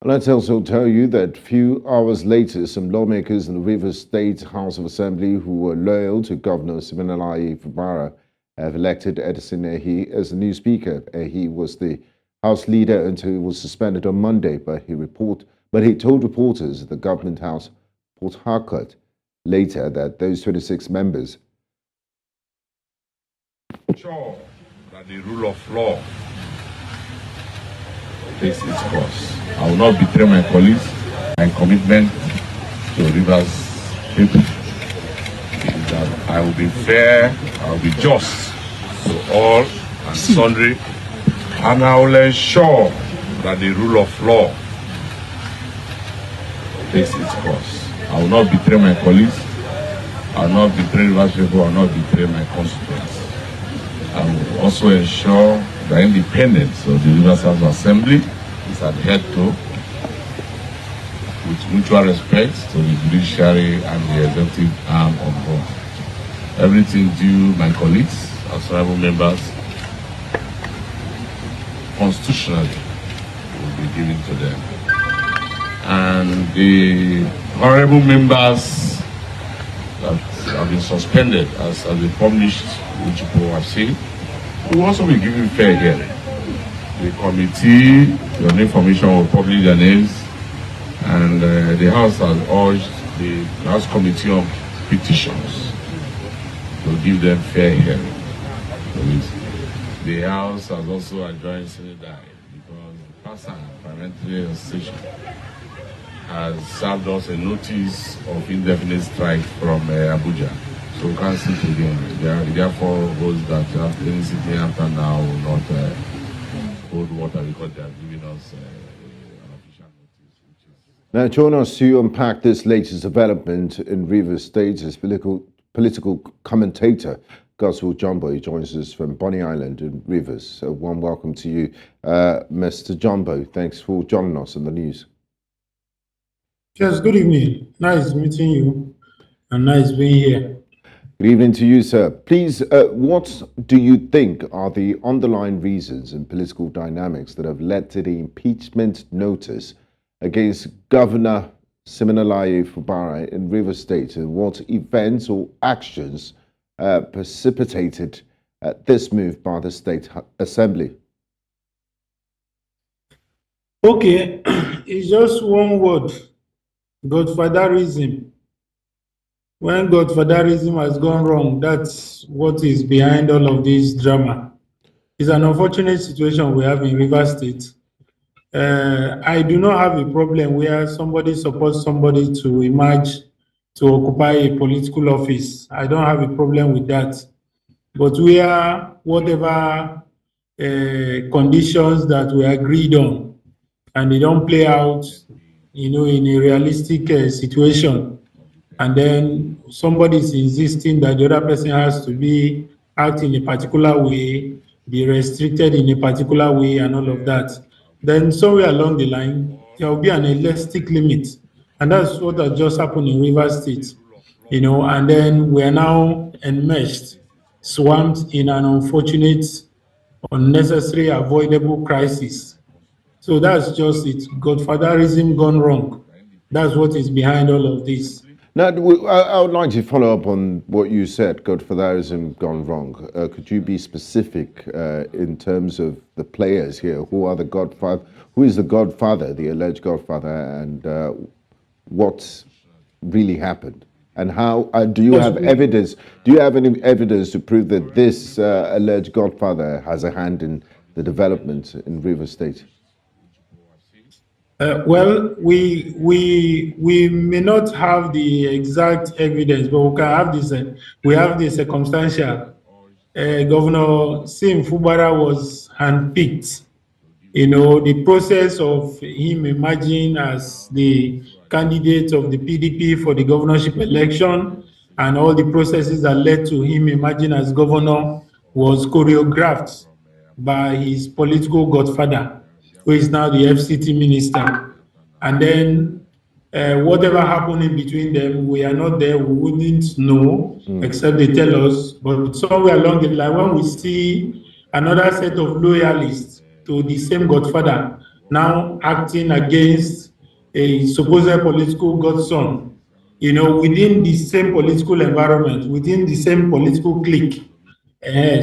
Let's also tell you that few hours later, some lawmakers in the Rivers State House of Assembly who were loyal to Governor Siminalayi Fubara have elected Edison Ehie as the new speaker. Ehie was the House leader until he was suspended on Monday, but he told reporters at the Government House, Port Harcourt, later that those 26 members sure that the rule of law takes its course. I will not betray my colleagues and commitment to Rivers people. That I will be fair, I will be just to all and sundry, and I will ensure that the rule of law takes its course. I will not betray my colleagues, I will not betray Rivers people, I will not betray my constituents. I will also ensure the independence of the Rivers House Assembly is adhered to with mutual respect to the judiciary and the executive arm of both. Everything due my colleagues, as honorable members, constitutionally will be given to them. And the honorable members that have been suspended, as they published, which people have seen, will also be given fair hearing. The committee, the information will publish their names, and the House has urged the House Committee on Petitions to give them fair hearing. The House has also adjourned Siminalayi because the person parliamentary association has served us a notice of indefinite strike from Abuja. So we can't sit again. Therefore, those that have been sitting after now will not hold water because they have given us an official notice. Now, join us to unpack this latest development in Rivers State as political commentator Godswill Jumbo joins us from Bonny Island in Rivers. So, warm welcome to you, Mr. Jumbo. Thanks for joining us on the news. Yes, good evening. Nice meeting you and nice being here. Good evening to you, sir. Please, what do you think are the underlying reasons and political dynamics that have led to the impeachment notice against Governor Siminalayi Fubara in Rivers State, and what events or actions precipitated this move by the State Assembly? Okay, it's just one word, Godfatherism. When Godfatherism has gone wrong, that's what is behind all of this drama. It's an unfortunate situation we have in Rivers State. I do not have a problem where somebody supports somebody to emerge to occupy a political office. I don't have a problem with that. But where whatever conditions that we agreed on and they don't play out, in a realistic situation, and then somebody is insisting that the other person has to be act in a particular way, be restricted in a particular way, and all of that, then somewhere along the line, there will be an elastic limit. And that's what has just happened in Rivers State, and then we are now enmeshed, swamped in an unfortunate, unnecessary, avoidable crisis. So that's just it. Godfatherism gone wrong. That's what is behind all of this. Now, I would like to follow up on what you said, Godfatherism gone wrong. Could you be specific in terms of the players here? Who are the godfather? Who is the godfather, the alleged godfather, and what really happened? And how do you have evidence? Do you have any evidence to prove that this alleged godfather has a hand in the development in Rivers State? Well, we may not have the exact evidence, but we can have this. We have the circumstantial. Governor Sim Fubara was handpicked. The process of him emerging as the candidate of the PDP for the governorship election and all the processes that led to him emerging as governor was choreographed by his political godfather, who is now the FCT minister. And then whatever happened in between them, we are not there, we wouldn't know, except they tell us. But somewhere along the line, when we see another set of loyalists to the same godfather now acting against a supposed political godson, within the same political environment, within the same political clique.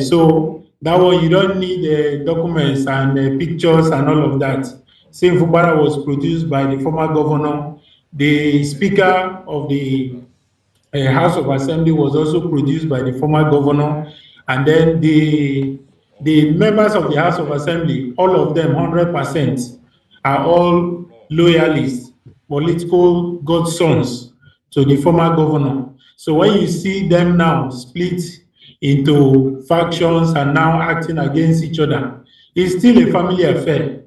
So that one, you don't need documents and pictures and all of that. Same Fubara was produced by the former governor. The Speaker of the House of Assembly was also produced by the former governor. And then the members of the House of Assembly, all of them, 100%, are all loyalists, political godsons to the former governor. So when you see them now split into factions and now acting against each other, it's still a family affair.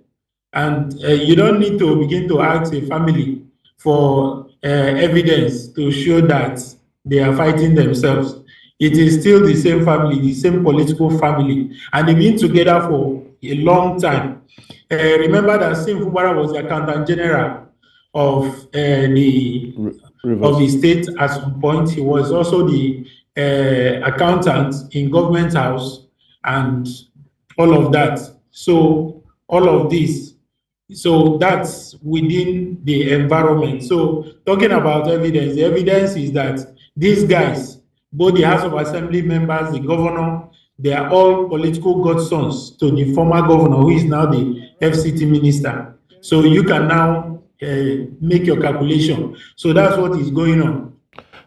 And you don't need to begin to ask a family for evidence to show that they are fighting themselves. It is still the same family, the same political family, and they've been together for a long time. Remember that Sim Fubara was the accountant general of the state at some point. He was also the accountant in government house and all of that. So all of this. So that's within the environment. So talking about evidence, the evidence is that these guys, both the House of Assembly members, the governor, they are all political godsons to the former governor, who is now the FCT minister. So you can now make your calculation. So that's what is going on.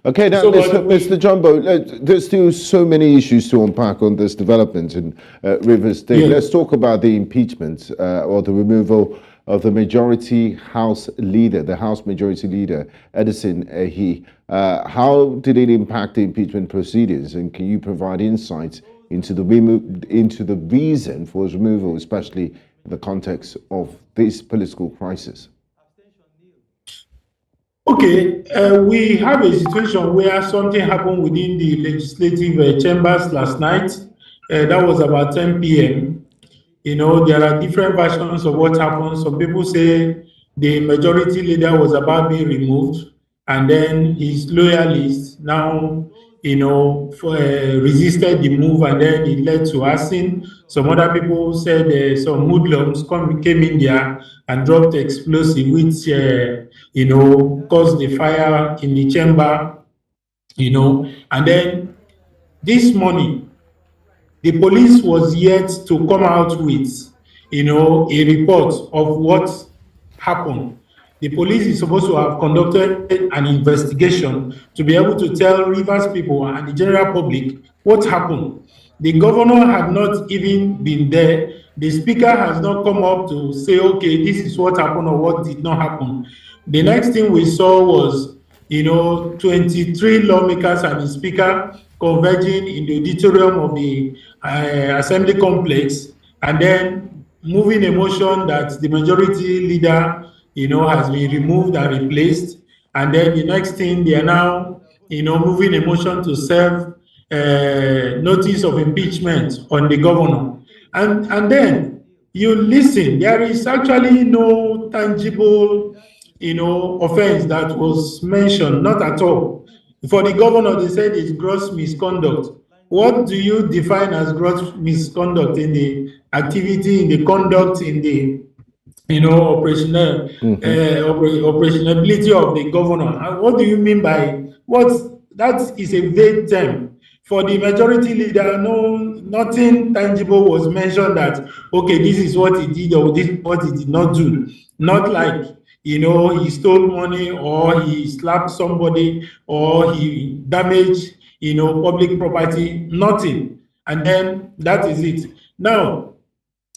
Okay, now, Mr. Jumbo, there's still so many issues to unpack on this development in Rivers State. Yeah. Let's talk about the impeachment or the removal of the majority House leader, the House Majority Leader, Edison Ehie. How did it impact the impeachment proceedings, and can you provide insights into the reason for his removal, especially in the context of this political crisis? Okay, we have a situation where something happened within the legislative chambers last night. That was about 10 p.m. There are different versions of what happened. Some people say the majority leader was about being removed, and then his loyalists now, resisted the move, and then it led to arson. Some other people said some hoodlums came in there and dropped explosive, which caused the fire in the chamber. And then this morning, the police was yet to come out with, a report of what happened. The police is supposed to have conducted an investigation to be able to tell Rivers people and the general public what happened. The governor had not even been there. The speaker has not come up to say, okay, this is what happened or what did not happen. The next thing we saw was, 23 lawmakers and the speaker converging in the auditorium of the assembly complex, and then moving a motion that the majority leader has been removed and replaced. And then the next thing, they are now, moving a motion to serve notice of impeachment on the governor. And then you listen, there is actually no tangible, offense that was mentioned, not at all. For the governor, they said it's gross misconduct. What do you define as gross misconduct in the activity, in the conduct, in the operationality of the governor? And what do you mean by that is a vague term. For the majority leader, nothing tangible was mentioned that, okay, this is what he did or this is what he did not do. Not like, he stole money or he slapped somebody or he damaged, public property, nothing. And then that is it. Now,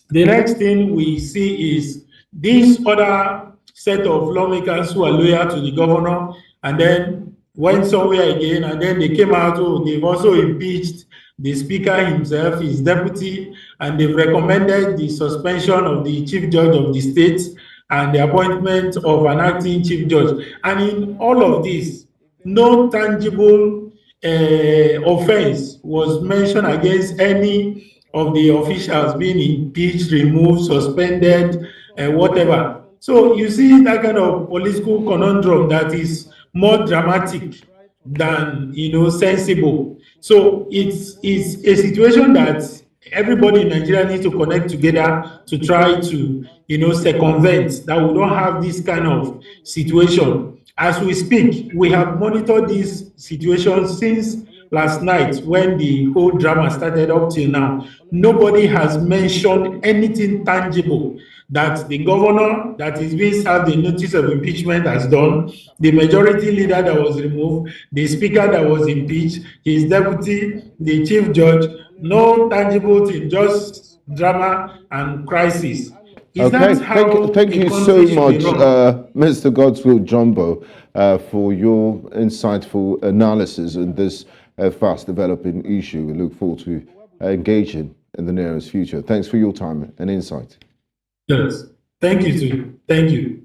the next thing we see is this other set of lawmakers who are loyal to the governor and then went somewhere again, and then they came out, they've also impeached the speaker himself, his deputy, and they've recommended the suspension of the chief judge of the state and the appointment of an acting chief judge. And in all of this, no tangible offense was mentioned against any of the officials being impeached, removed, suspended, whatever. So you see that kind of political conundrum that is more dramatic than sensible. So it's a situation that everybody in Nigeria needs to connect together to try to, circumvent that we don't have this kind of situation. As we speak, we have monitored this situation since last night when the whole drama started up till now. Nobody has mentioned anything tangible that the governor that is being served the notice of impeachment has done, the majority leader that was removed, the speaker that was impeached, his deputy, the chief judge. No tangible thing, just drama and crisis. Is Okay, that how thank a you so country should be much, run? Mr. Godswill Jumbo, for your insightful analysis on this fast developing issue. We look forward to engaging in the nearest future. Thanks for your time and insight. Yes. Thank you, too. Thank you.